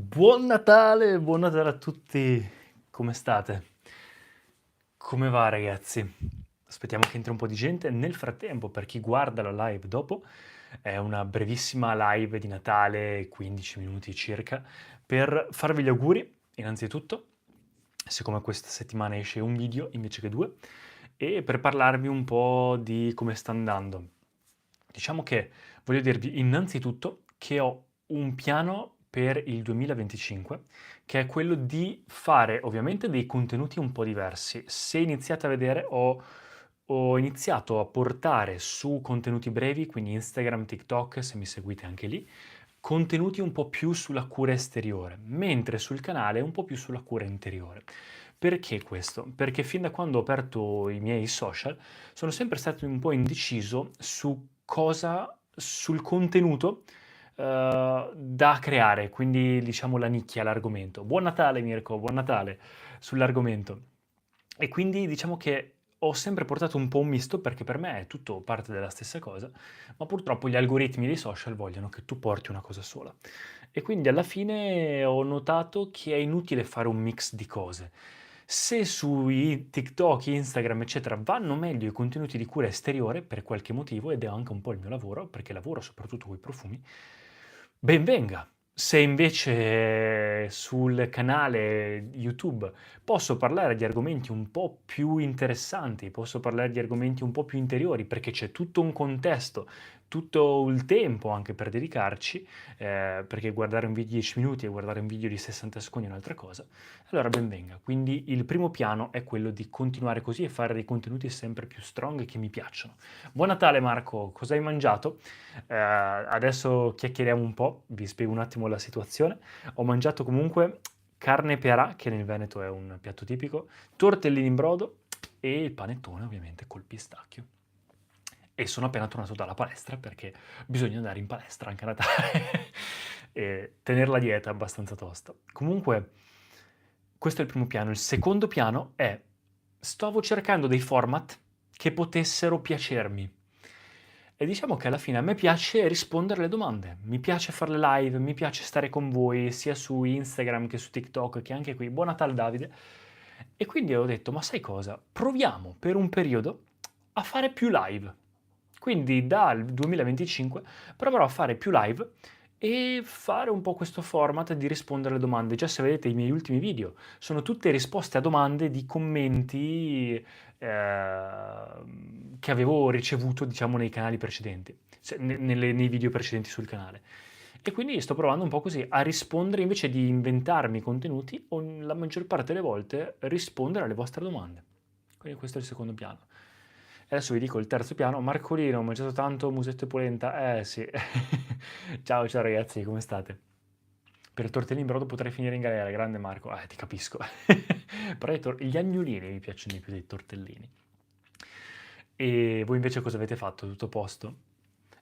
Buon Natale a tutti, come state? Come va ragazzi? Aspettiamo che entri un po' di gente. Nel frattempo, per chi guarda la live dopo, è una brevissima live di Natale, 15 minuti circa, per farvi gli auguri, innanzitutto, siccome questa settimana esce un video invece che due, e per parlarvi un po' di come sta andando. Diciamo che voglio dirvi innanzitutto che ho un piano per il 2025, che è quello di fare ovviamente dei contenuti un po' diversi. Se iniziate a vedere, ho iniziato a portare su contenuti brevi, quindi Instagram, TikTok, se mi seguite anche lì, contenuti un po' più sulla cura esteriore, mentre sul canale un po' più sulla cura interiore. Perché questo? Perché fin da quando ho aperto i miei social sono sempre stato un po' indeciso su cosa, sul contenuto da creare, quindi diciamo la nicchia, l'argomento. Buon Natale Mirko, buon Natale sull'argomento. E quindi diciamo che ho sempre portato un po' un misto perché per me è tutto parte della stessa cosa, ma purtroppo gli algoritmi dei social vogliono che tu porti una cosa sola. E quindi alla fine ho notato che è inutile fare un mix di cose. Se sui TikTok, Instagram, eccetera, vanno meglio i contenuti di cura esteriore per qualche motivo, ed è anche un po' il mio lavoro, perché lavoro soprattutto con i profumi, ben venga. Se invece sul canale YouTube posso parlare di argomenti un po' più interessanti, posso parlare di argomenti un po' più interiori, perché c'è tutto un contesto, tutto il tempo anche per dedicarci, perché guardare un video di 10 minuti e guardare un video di 60 secondi è un'altra cosa, allora ben venga. Quindi il primo piano è quello di continuare così e fare dei contenuti sempre più strong che mi piacciono. Buon Natale Marco, cosa hai mangiato? Adesso chiacchieriamo un po', vi spiego un attimo la situazione. Ho mangiato comunque carne pearà, che nel Veneto è un piatto tipico, tortellini in brodo e il panettone ovviamente col pistacchio. E sono appena tornato dalla palestra perché bisogna andare in palestra anche a Natale e tenere la dieta è abbastanza tosta. Comunque, questo è il primo piano. Il secondo piano è stavo cercando dei format che potessero piacermi. E diciamo che alla fine a me piace rispondere alle domande, mi piace fare le live, mi piace stare con voi sia su Instagram che su TikTok che anche qui. Buon Natale Davide. E quindi ho detto, ma sai cosa? Proviamo per un periodo a fare più live. Quindi dal 2025 proverò a fare più live e fare un po' questo format di rispondere alle domande. Già se vedete i miei ultimi video, sono tutte risposte a domande di commenti che avevo ricevuto, diciamo, nei canali precedenti, nei video precedenti sul canale. E quindi sto provando un po' così a rispondere invece di inventarmi contenuti, o la maggior parte delle volte rispondere alle vostre domande. Quindi questo è il secondo piano. E adesso vi dico il terzo piano. Marcolino, ho mangiato tanto musetto e polenta? Eh sì. Ciao, ciao ragazzi, come state? Per il tortellino in brodo potrei finire in galera, grande Marco. Ti capisco. Però gli agnolini mi piacciono di più dei tortellini. E voi invece cosa avete fatto? Tutto a posto?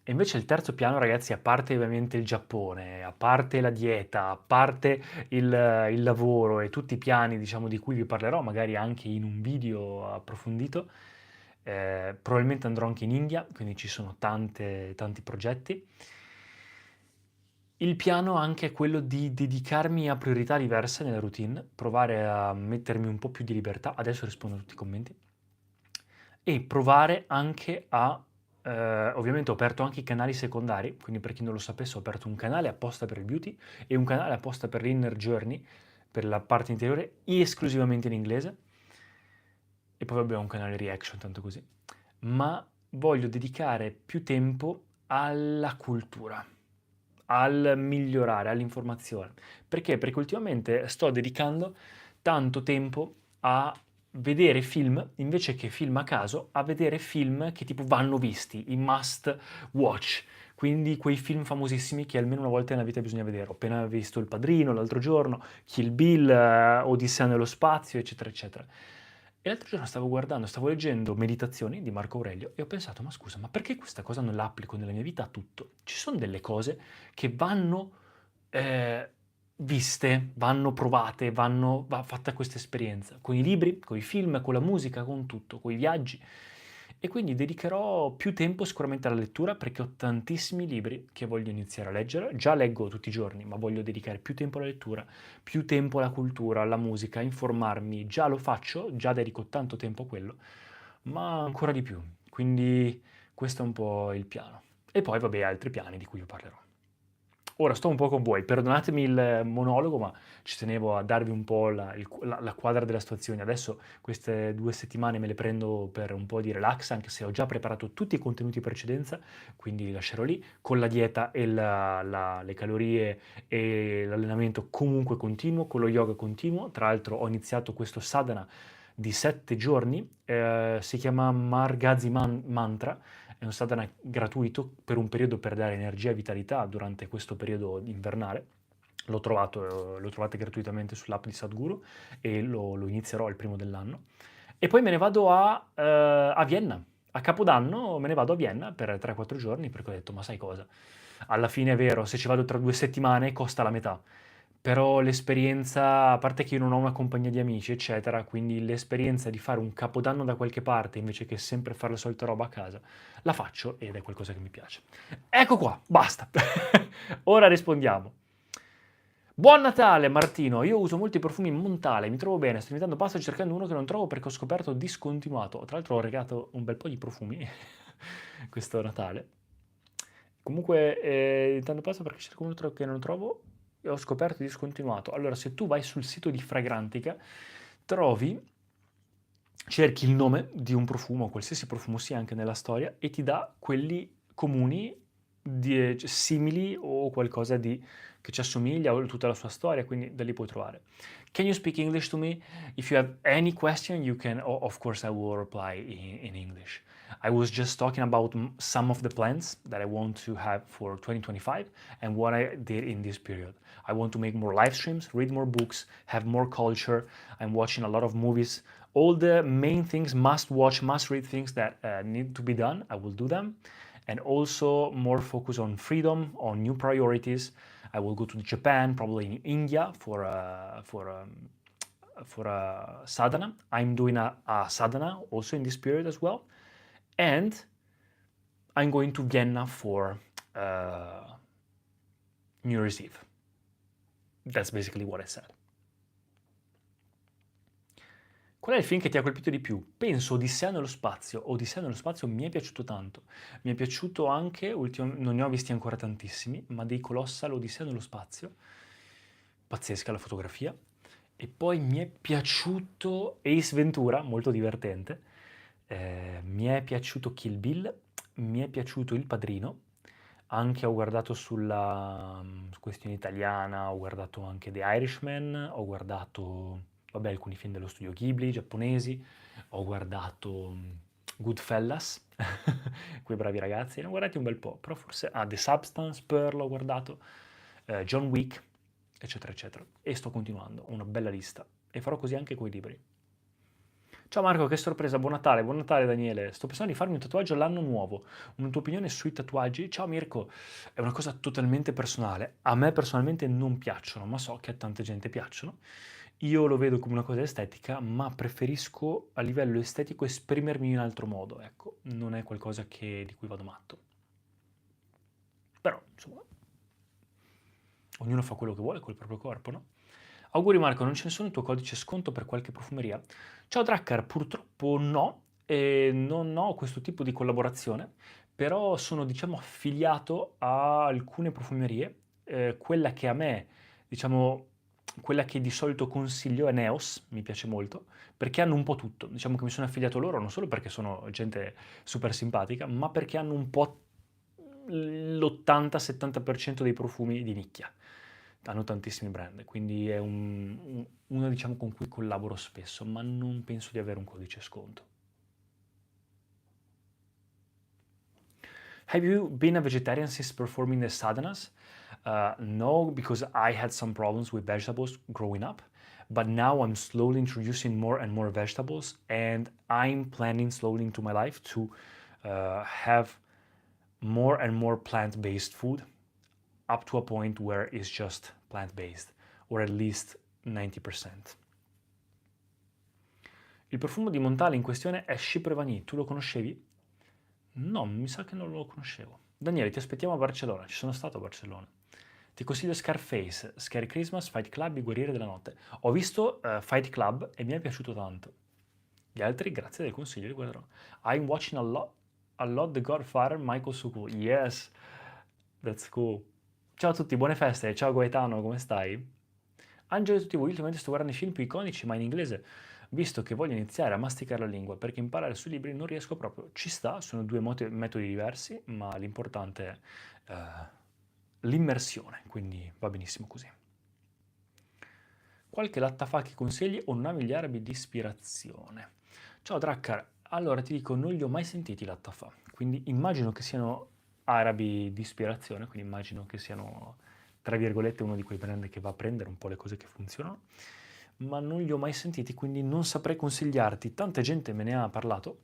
E invece il terzo piano, ragazzi, a parte ovviamente il Giappone, a parte la dieta, a parte il lavoro e tutti i piani, diciamo, di cui vi parlerò, magari anche in un video approfondito, probabilmente andrò anche in India, quindi ci sono tanti progetti. Il piano anche è quello di dedicarmi a priorità diverse nella routine, provare a mettermi un po' più di libertà, adesso rispondo a tutti i commenti, e provare anche a, ovviamente ho aperto anche i canali secondari, quindi per chi non lo sapesse ho aperto un canale apposta per il beauty e un canale apposta per l'inner journey, per la parte interiore, esclusivamente in inglese, e poi abbiamo un canale reaction, tanto così. Ma voglio dedicare più tempo alla cultura, al migliorare, all'informazione. Perché? Perché ultimamente sto dedicando tanto tempo a vedere film, invece che film a caso, a vedere film che tipo vanno visti, i must watch. Quindi quei film famosissimi che almeno una volta nella vita bisogna vedere. Ho appena visto Il Padrino l'altro giorno, Kill Bill, Odissea nello spazio, eccetera, eccetera. E l'altro giorno stavo leggendo Meditazioni di Marco Aurelio e ho pensato, ma scusa, ma perché questa cosa non la applico nella mia vita a tutto? Ci sono delle cose che vanno eh, viste, vanno provate, va fatta questa esperienza, con i libri, con i film, con la musica, con tutto, con i viaggi. e quindi dedicherò più tempo sicuramente alla lettura perché ho tantissimi libri che voglio iniziare a leggere. Già leggo tutti i giorni, ma voglio dedicare più tempo alla lettura, più tempo alla cultura, alla musica, a informarmi. Già lo faccio, già dedico tanto tempo a quello, ma ancora di più. Quindi questo è un po' il piano. E poi, vabbè, altri piani di cui io parlerò. Ora sto un po' con voi, perdonatemi il monologo, ma ci tenevo a darvi un po' la quadra della situazione. Adesso queste 2 settimane me le prendo per un po' di relax, anche se ho già preparato tutti i contenuti in precedenza, quindi li lascerò lì, con la dieta e le calorie e l'allenamento comunque continuo, con lo yoga continuo. Tra l'altro ho iniziato questo sadhana di 7 giorni, si chiama Mantra, è un sadhana gratuito per un periodo per dare energia e vitalità durante questo periodo invernale. Lo trovate gratuitamente sull'app di Sadhguru e lo inizierò il primo dell'anno. E poi me ne vado a Vienna. A Capodanno me ne vado a Vienna per 3-4 giorni perché ho detto, ma sai cosa? Alla fine è vero, se ci vado tra 2 settimane costa la metà. Però l'esperienza, a parte che io non ho una compagnia di amici, eccetera, quindi l'esperienza di fare un capodanno da qualche parte invece che sempre fare la solita roba a casa, la faccio ed è qualcosa che mi piace. Ecco qua, basta. Ora rispondiamo. Buon Natale Martino, io uso molti profumi Montale, mi trovo bene, sto diventando pazzo cercando uno che non trovo perché ho scoperto discontinuato. Tra l'altro ho regalato un bel po' di profumi questo Natale. Comunque, diventando pazzo perché cerco uno che non trovo e ho scoperto discontinuato. Allora, se tu vai sul sito di Fragrantica, trovi, cerchi il nome di un profumo, qualsiasi profumo sia anche nella storia, e ti dà quelli comuni, simili o qualcosa di che ci assomiglia o tutta la sua storia, quindi da lì puoi trovare. Can you speak English to me? If you have any question, you can, of course, I will reply in English. I was just talking about some of the plans that I want to have for 2025 and what I did in this period. I want to make more live streams, read more books, have more culture. I'm watching a lot of movies. All the main things, must watch, must read things that need to be done, I will do them. And also more focus on freedom, on new priorities. I will go to Japan, probably in India for a sadhana. I'm doing a sadhana also in this period as well. And I'm going to Vienna for New Year's Eve. That's basically what I said. Qual è il film che ti ha colpito di più? Penso Odissea nello spazio. Odissea nello spazio mi è piaciuto tanto. Mi è piaciuto anche, non ne ho visti ancora tantissimi, ma dei Colossal, Odissea nello spazio. Pazzesca la fotografia. E poi mi è piaciuto Ace Ventura, molto divertente. Mi è piaciuto Kill Bill, mi è piaciuto Il Padrino, anche ho guardato sulla questione italiana, ho guardato anche The Irishman, ho guardato, vabbè, alcuni film dello studio Ghibli, giapponesi, ho guardato Goodfellas, quei bravi ragazzi, ne ho guardati un bel po', però forse, The Substance, Pearl ho guardato, John Wick, eccetera, eccetera. E sto continuando, ho una bella lista, e farò così anche coi libri. Ciao Marco, che sorpresa, buon Natale Daniele. Sto pensando di farmi un tatuaggio all'anno nuovo. Una tua opinione sui tatuaggi? Ciao Mirko, è una cosa totalmente personale. A me personalmente non piacciono, ma so che a tanta gente piacciono. Io lo vedo come una cosa estetica, ma preferisco a livello estetico esprimermi in altro modo, ecco, non è qualcosa di cui vado matto. Però, insomma, ognuno fa quello che vuole col proprio corpo, no? Auguri Marco, non ce ne sono il tuo codice sconto per qualche profumeria? Ciao Drakkar, purtroppo no, non ho questo tipo di collaborazione, però sono diciamo affiliato a alcune profumerie, quella che a me, diciamo, quella che di solito consiglio è Neos, mi piace molto, perché hanno un po' tutto, diciamo che mi sono affiliato a loro non solo perché sono gente super simpatica, ma perché hanno un po' l'80-70% dei profumi di nicchia. Hanno tantissimi brand, quindi è una diciamo con cui collaboro spesso, ma non penso di avere un codice sconto. Have you been a vegetarian since performing the sadhanas? No, because I had some problems with vegetables growing up, but now I'm slowly introducing more and more vegetables, and I'm planning slowly into my life to have more and more plant-based food up to a point where it's just plant-based, or at least 90%. Il profumo di Montale in questione è Chypre Vanille, tu lo conoscevi? No, mi sa che non lo conoscevo. Daniele, ti aspettiamo a Barcellona. Ci sono stato a Barcellona. Ti consiglio Scarface, Scary Christmas, Fight Club, I Guerrieri della Notte. Ho visto Fight Club e mi è piaciuto tanto. Gli altri, grazie del consiglio, li guarderò. I'm watching a lot The Godfather, Michael Suku. Yes, that's cool. Ciao a tutti, buone feste. Ciao Gaetano, come stai? Angelo e tutti voi, ultimamente sto guardando i film più iconici, ma in inglese, visto che voglio iniziare a masticare la lingua, perché imparare sui libri non riesco proprio. Ci sta, sono due metodi diversi, ma l'importante è l'immersione, quindi va benissimo così. Qualche lattafà che consigli o navi gli arabi di ispirazione? Ciao Drakkar, allora ti dico, non li ho mai sentiti i lattafà, quindi immagino che siano arabi di ispirazione, quindi immagino che siano, tra virgolette, uno di quei brand che va a prendere un po' le cose che funzionano, ma non li ho mai sentiti, quindi non saprei consigliarti. Tanta gente me ne ha parlato,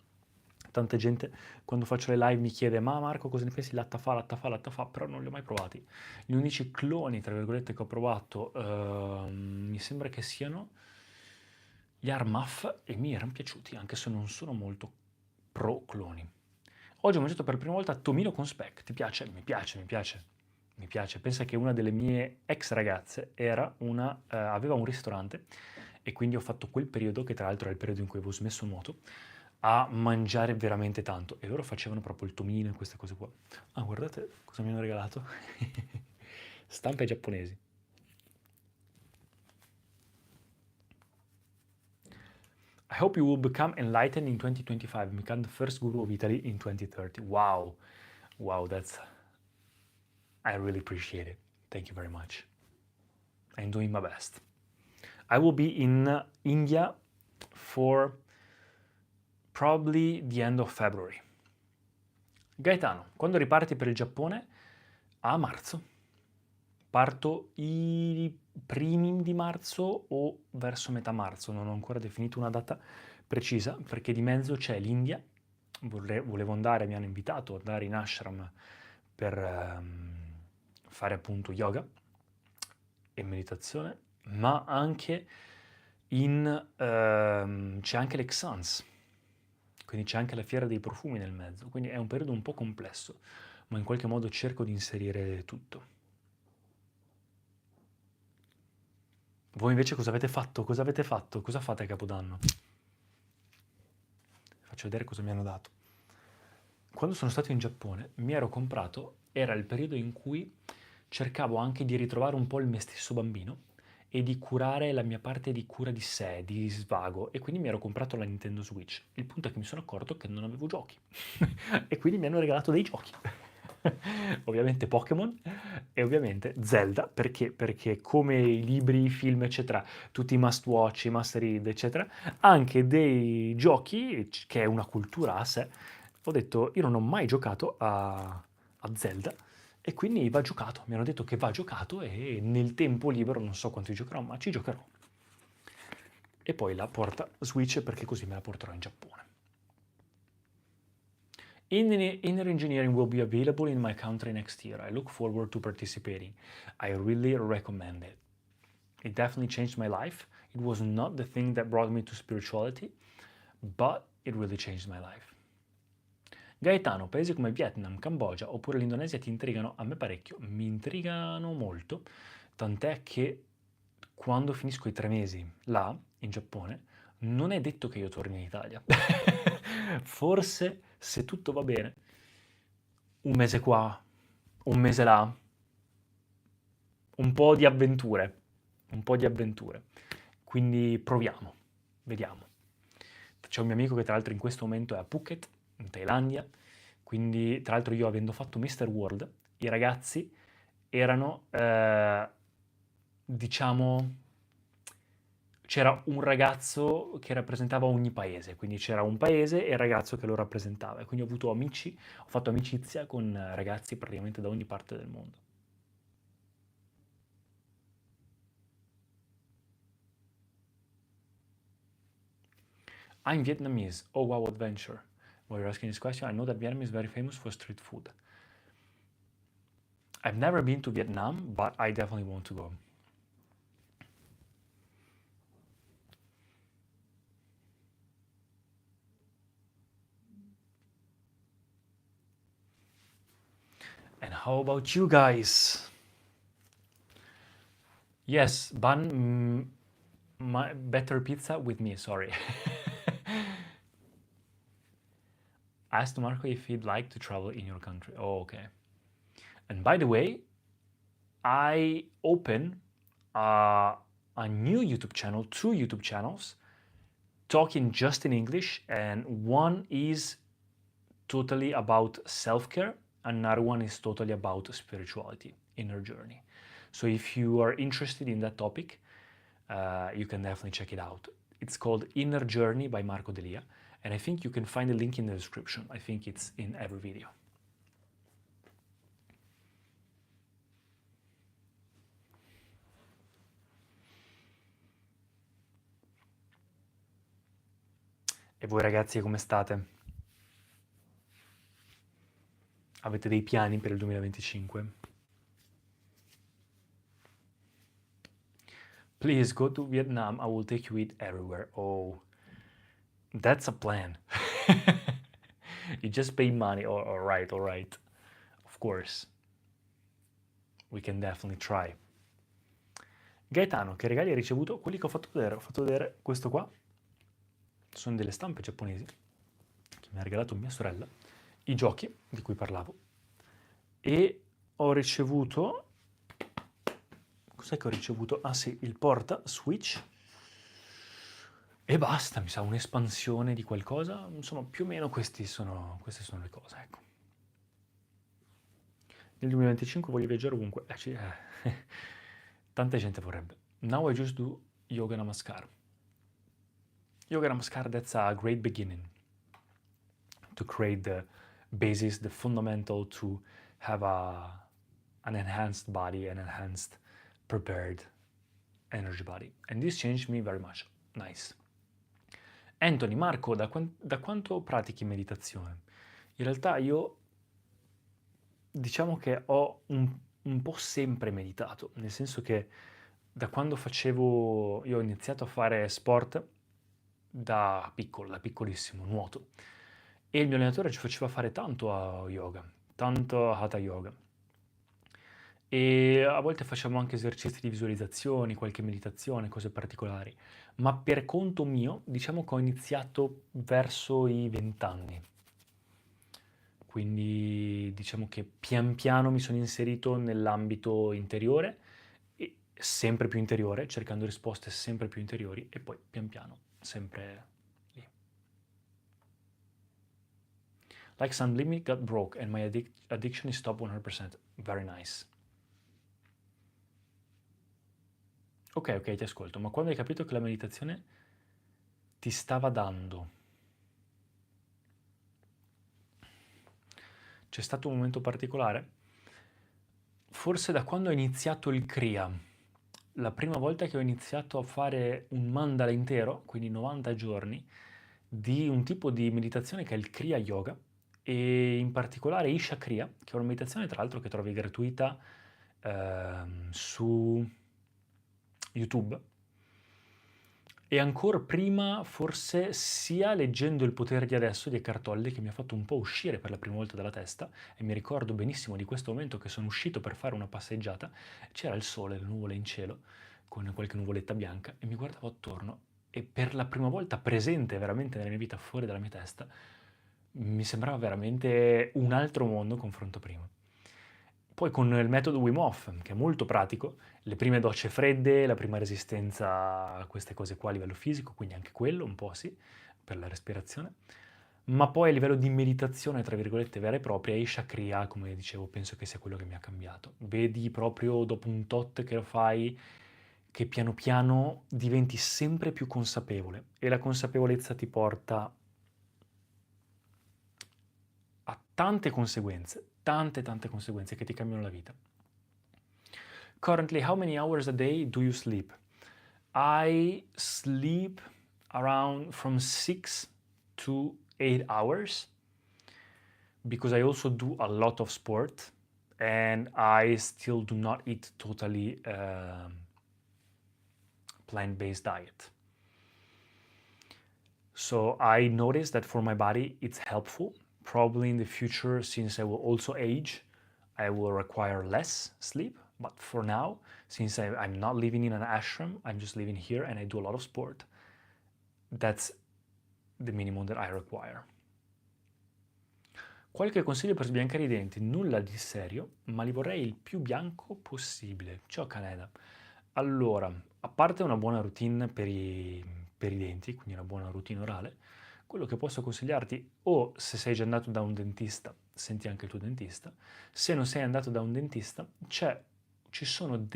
tanta gente quando faccio le live mi chiede, ma Marco cosa ne pensi? Lattafà, però non li ho mai provati. Gli unici cloni, tra virgolette, che ho provato, mi sembra che siano gli Armaf e mi erano piaciuti, anche se non sono molto pro cloni. Oggi ho mangiato per la prima volta Tomino con speck. Ti piace? Mi piace, mi piace. Mi piace. Pensa che una delle mie ex ragazze aveva un ristorante e quindi ho fatto quel periodo, che tra l'altro era il periodo in cui avevo smesso nuoto, a mangiare veramente tanto. E loro facevano proprio il tomino e queste cose qua. Ah, guardate cosa mi hanno regalato. Stampe giapponesi. I hope you will become enlightened in 2025, become the first guru of Italy in 2030. Wow. Wow, I really appreciate it. Thank you very much. I'm doing my best. I will be in India for probably the end of February. Gaetano, quando riparti per il Giappone? A marzo. Parto i primi di marzo o verso metà marzo, non ho ancora definito una data precisa perché di mezzo c'è l'India, volevo andare, mi hanno invitato ad andare in ashram per fare appunto yoga e meditazione, ma anche c'è anche l'Exans, quindi c'è anche la fiera dei profumi nel mezzo, quindi è un periodo un po' complesso, ma in qualche modo cerco di inserire tutto. Voi invece cosa avete fatto? Cosa avete fatto? Cosa fate a Capodanno? Faccio vedere cosa mi hanno dato. Quando sono stato in Giappone mi ero comprato, era il periodo in cui cercavo anche di ritrovare un po' il me stesso bambino e di curare la mia parte di cura di sé, di svago, e quindi mi ero comprato la Nintendo Switch. Il punto è che mi sono accorto che non avevo giochi e quindi mi hanno regalato dei giochi. Ovviamente Pokémon e ovviamente Zelda, perché? Perché come i libri, i film, eccetera, tutti i must watch, i must read, eccetera, anche dei giochi, che è una cultura a sé. Ho detto, io non ho mai giocato a Zelda e quindi va giocato. Mi hanno detto che va giocato e nel tempo libero, non so quanto ci giocherò, ma ci giocherò. E poi la porta Switch perché così me la porterò in Giappone. Inner engineering will be available in my country next year. I look forward to participating. I really recommend it. It definitely changed my life. It was not the thing that brought me to spirituality, but it really changed my life. Gaetano, paesi come Vietnam, Cambogia oppure l'Indonesia ti intrigano? A me parecchio, mi intrigano molto, tant'è che quando finisco i 3 mesi là, in Giappone, non è detto che io torni in Italia. Forse, se tutto va bene, un mese qua, un mese là, un po' di avventure, un po' di avventure. Quindi proviamo, vediamo. C'è un mio amico che tra l'altro in questo momento è a Phuket, in Thailandia, quindi tra l'altro io avendo fatto Mr. World, i ragazzi erano, diciamo, c'era un ragazzo che rappresentava ogni paese, quindi c'era un paese e il ragazzo che lo rappresentava. E quindi ho avuto amici, ho fatto amicizia con ragazzi praticamente da ogni parte del mondo. I'm Vietnamese. Oh wow, adventure. While you're asking this question, I know that Vietnam is very famous for street food. I've never been to Vietnam, but I definitely want to go. And how about you guys? Yes, bun, better pizza with me, sorry. Asked Marco if he'd like to travel in your country. Oh, okay. And by the way, I open a new YouTube channel, 2 YouTube channels, talking just in English, and one is totally about self-care, another one is totally about spirituality, inner journey. So if you are interested in that topic, you can definitely check it out. It's called Inner Journey by Marco Delia, and I think you can find the link in the description. I think it's in every video. E voi ragazzi come state? Avete dei piani per il 2025? Please go to Vietnam, I will take you eat everywhere. Oh, that's a plan. You just pay money. All right, all right. Of course. We can definitely try. Gaetano, che regali hai ricevuto? Quelli che ho fatto vedere questo qua. Sono delle stampe giapponesi che mi ha regalato mia sorella, i giochi di cui parlavo, e ho ricevuto, cos'è che ho ricevuto? Ah sì, il porta Switch, e basta, mi sa un'espansione di qualcosa, insomma più o meno queste sono le cose, ecco. Nel 2025 voglio viaggiare ovunque, tanta gente vorrebbe. Now I just do yoga namaskar. Yoga namaskar, that's a great beginning to create the basis, the fundamental to have an enhanced body, an enhanced, prepared energy body. And this changed me very much. Nice. Anthony, Marco, da quanto pratichi meditazione? In realtà io diciamo che ho un po' sempre meditato, nel senso che da quando io ho iniziato a fare sport da piccolo, da piccolissimo, nuoto, e il mio allenatore ci faceva fare tanto yoga, tanto hatha yoga, e a volte facciamo anche esercizi di visualizzazioni, qualche meditazione, cose particolari, ma per conto mio diciamo che ho iniziato verso i 20 anni, quindi diciamo che pian piano mi sono inserito nell'ambito interiore, e sempre più interiore, cercando risposte sempre più interiori, e poi pian piano sempre lì. Like some limit got broke and my addiction is stopped 100%. Very nice. Ok, ti ascolto, ma quando hai capito che la meditazione ti stava dando? C'è stato un momento particolare? Forse da quando ho iniziato il Kriya. La prima volta che ho iniziato a fare un mandala intero, quindi 90 giorni, di un tipo di meditazione che è il Kriya Yoga, e in particolare Isha Kriya, che è una meditazione tra l'altro che trovi gratuita su YouTube. E ancora prima, forse sia leggendo Il potere di adesso di Eckhart Tolle, che mi ha fatto un po' uscire per la prima volta dalla testa, e mi ricordo benissimo di questo momento che sono uscito per fare una passeggiata, c'era il sole, le nuvole in cielo, con qualche nuvoletta bianca, e mi guardavo attorno, e per la prima volta presente veramente nella mia vita, fuori dalla mia testa, mi sembrava veramente un altro mondo confronto a prima. Poi con il metodo Wim Hof, che è molto pratico, le prime docce fredde, la prima resistenza a queste cose qua a livello fisico, quindi anche quello un po' sì, per la respirazione, ma poi a livello di meditazione, tra virgolette, vera e propria, Isha Kriya, come dicevo, penso che sia quello che mi ha cambiato. Vedi proprio dopo un tot che lo fai, che piano piano diventi sempre più consapevole, e la consapevolezza ti porta a tante conseguenze, tante conseguenze che ti cambiano la vita. Currently, how many hours a day do you sleep? I sleep around from 6 to 8 hours because I also do a lot of sport and I still do not eat totally plant-based diet. So I noticed that for my body it's helpful. Probably in the future, since I will also age, I will require less sleep, but for now, since I'm not living in an ashram, I'm just living here and I do a lot of sport, that's the minimum that I require. Qualche consiglio per sbiancare i denti? Nulla di serio, ma li vorrei il più bianco possibile. Ciao Caneda. Allora, a parte una buona routine per i denti, quindi una buona routine orale, quello che posso consigliarti, o se sei già andato da un dentista, senti anche il tuo dentista. Se non sei andato da un dentista, ci sono un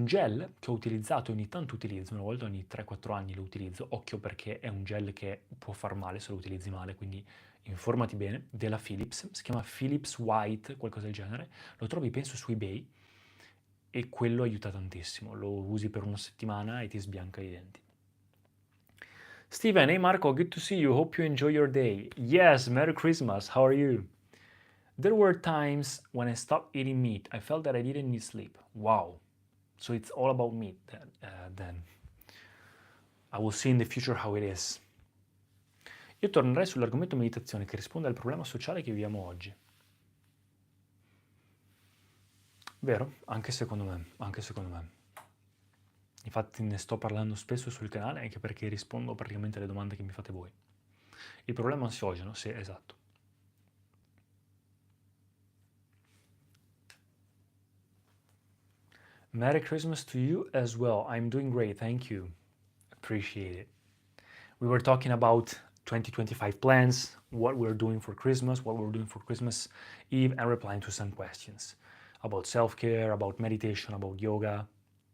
gel che ho utilizzato e ogni tanto utilizzo, una volta ogni 3-4 anni lo utilizzo, occhio perché è un gel che può far male se lo utilizzi male, quindi informati bene, della Philips, si chiama Philips White, qualcosa del genere, lo trovi penso su eBay e quello aiuta tantissimo, lo usi per una settimana e ti sbianca i denti. Steven, hey Marco, good to see you, hope you enjoy your day. Yes, Merry Christmas, how are you? There were times when I stopped eating meat. I felt that I didn't need sleep. Wow. So it's all about meat then. I will see in the future how it is. Io tornerei sull'argomento meditazione che risponde al problema sociale che viviamo oggi. Vero? Anche secondo me. Infatti ne sto parlando spesso sul canale anche perché rispondo praticamente alle domande che mi fate voi. Il problema ansiogeno, sì, esatto. Merry Christmas to you as well. I'm doing great, thank you. Appreciate it. We were talking about 2025 plans, what we're doing for Christmas, what we're doing for Christmas Eve, and replying to some questions about self-care, about meditation, about yoga,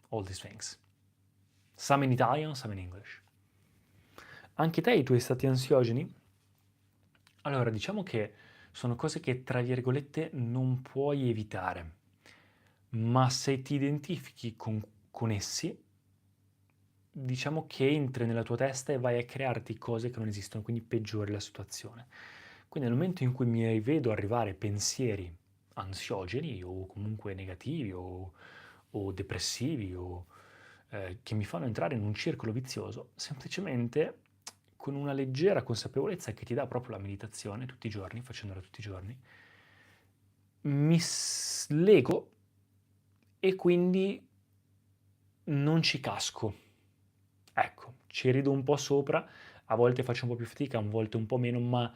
all these things. Some in Italian, some in English. Anche te i tuoi stati ansiogeni? Allora, diciamo che sono cose che, tra virgolette, non puoi evitare, ma se ti identifichi con essi, diciamo che entri nella tua testa e vai a crearti cose che non esistono, quindi peggiori la situazione. Quindi nel momento in cui mi vedo arrivare pensieri ansiogeni o comunque negativi o depressivi o che mi fanno entrare in un circolo vizioso, semplicemente con una leggera consapevolezza che ti dà proprio la meditazione tutti i giorni, facendola tutti i giorni, mi lego e quindi non ci casco. Ecco, ci rido un po' sopra, a volte faccio un po' più fatica, a volte un po' meno, ma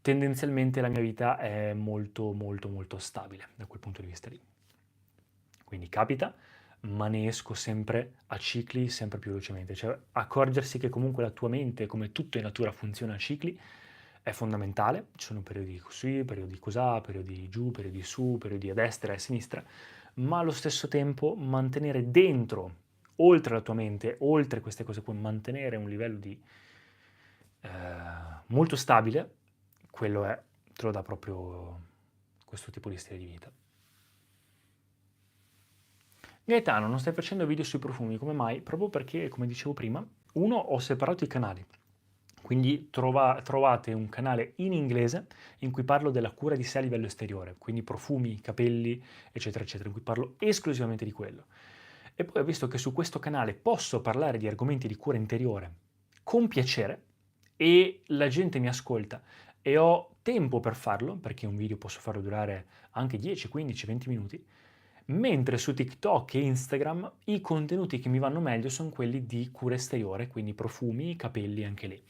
tendenzialmente la mia vita è molto, molto, molto stabile da quel punto di vista lì. Quindi capita, ma ne esco sempre a cicli sempre più velocemente. Cioè, accorgersi che comunque la tua mente, come tutto in natura, funziona a cicli, è fondamentale. Ci sono periodi così, periodi cosà, periodi giù, periodi su, periodi a destra e a sinistra, ma allo stesso tempo mantenere dentro, oltre la tua mente, oltre queste cose qui, mantenere un livello di molto stabile, quello te lo dà proprio questo tipo di stile di vita. Gaetano, non stai facendo video sui profumi, come mai? Proprio perché, come dicevo prima, uno, ho separato i canali. Quindi trovate un canale in inglese in cui parlo della cura di sé a livello esteriore, quindi profumi, capelli, eccetera, eccetera, in cui parlo esclusivamente di quello. E poi ho visto che su questo canale posso parlare di argomenti di cura interiore con piacere e la gente mi ascolta e ho tempo per farlo, perché un video posso farlo durare anche 10, 15, 20 minuti, mentre su TikTok e Instagram i contenuti che mi vanno meglio sono quelli di cura esteriore, quindi profumi, capelli anche lì.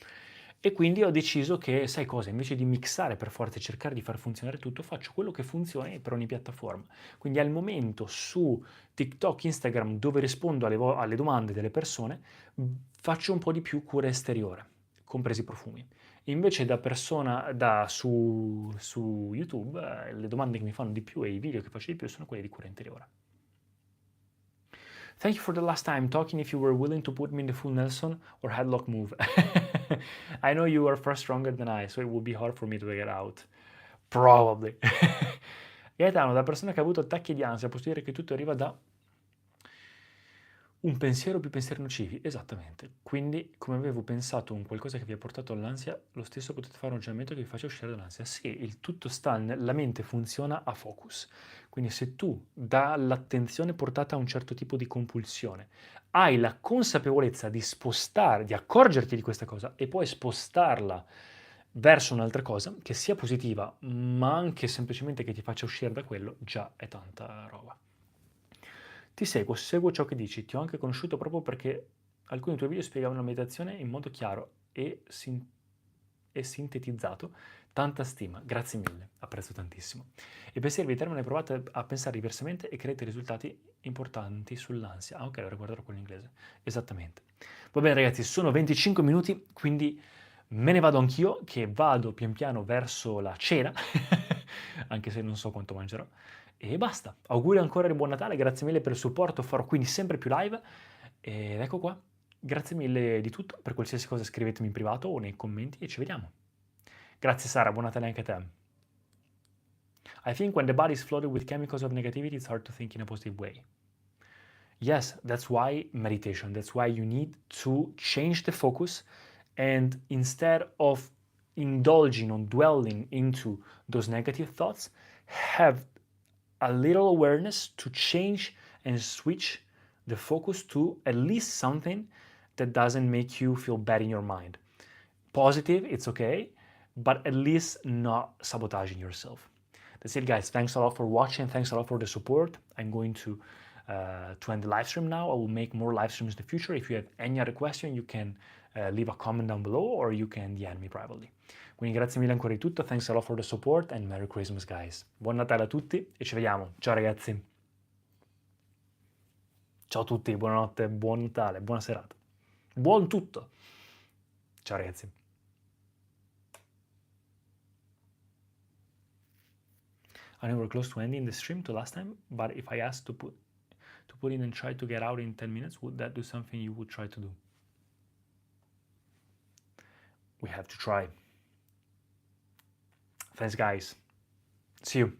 E quindi ho deciso che, sai cosa, invece di mixare per forza e cercare di far funzionare tutto, faccio quello che funziona per ogni piattaforma. Quindi al momento su TikTok, Instagram, dove rispondo alle domande delle persone, faccio un po' di più cura esteriore, compresi i profumi. Invece su YouTube le domande che mi fanno di più e i video che faccio di più sono quelli di cura interiore. Thank you for the last time talking if you were willing to put me in the full Nelson or headlock move. I know you are far stronger than I, so it will be hard for me to get out. Probably. Gaetano, da persona che ha avuto attacchi di ansia, posso dire che tutto arriva da un pensiero o più pensieri nocivi, esattamente. Quindi, come avevo pensato un qualcosa che vi ha portato all'ansia, lo stesso potete fare un ragionamento che vi faccia uscire dall'ansia. Sì, il tutto sta la mente funziona a focus. Quindi se tu dall'attenzione portata a un certo tipo di compulsione hai la consapevolezza di spostare, di accorgerti di questa cosa e poi spostarla verso un'altra cosa che sia positiva, ma anche semplicemente che ti faccia uscire da quello, già è tanta roba. Ti seguo ciò che dici, ti ho anche conosciuto proprio perché alcuni tuoi video spiegavano la meditazione in modo chiaro e sintetizzato. Tanta stima, grazie mille, apprezzo tantissimo. I pensieri vi termine, provate a pensare diversamente e create risultati importanti sull'ansia. Ah, ok, allora guarderò quello in inglese. Esattamente. Va bene ragazzi, sono 25 minuti, quindi me ne vado anch'io, che vado pian piano verso la cena, anche se non so quanto mangerò. E basta. Auguri ancora di buon Natale, grazie mille per il supporto, farò quindi sempre più live. Ed ecco qua. Grazie mille di tutto, per qualsiasi cosa scrivetemi in privato o nei commenti e ci vediamo. Grazie Sara, buon Natale anche a te. I think when the body is flooded with chemicals of negativity, it's hard to think in a positive way. Yes, that's why meditation, that's why you need to change the focus, and instead of indulging or dwelling into those negative thoughts, have a little awareness to change and switch the focus to at least something that doesn't make you feel bad in your mind. Positive, it's okay, but at least not sabotaging yourself. That's it, guys. Thanks a lot for watching. Thanks a lot for the support. I'm going to end the live stream now. I will make more live streams in the future. If you have any other question, you can leave a comment down below or you can DM me privately. Quindi grazie mille ancora di tutto. Thanks a lot for the support and Merry Christmas, guys. Buon Natale a tutti e ci vediamo. Ciao ragazzi. Ciao a tutti, buonanotte, buon Natale, buona serata. Buon tutto. Ciao ragazzi. I know we're close to ending the stream to last time, but if I asked to put in and try to get out in 10 minutes, would that do something you would try to do? We have to try. Thanks, guys. See you.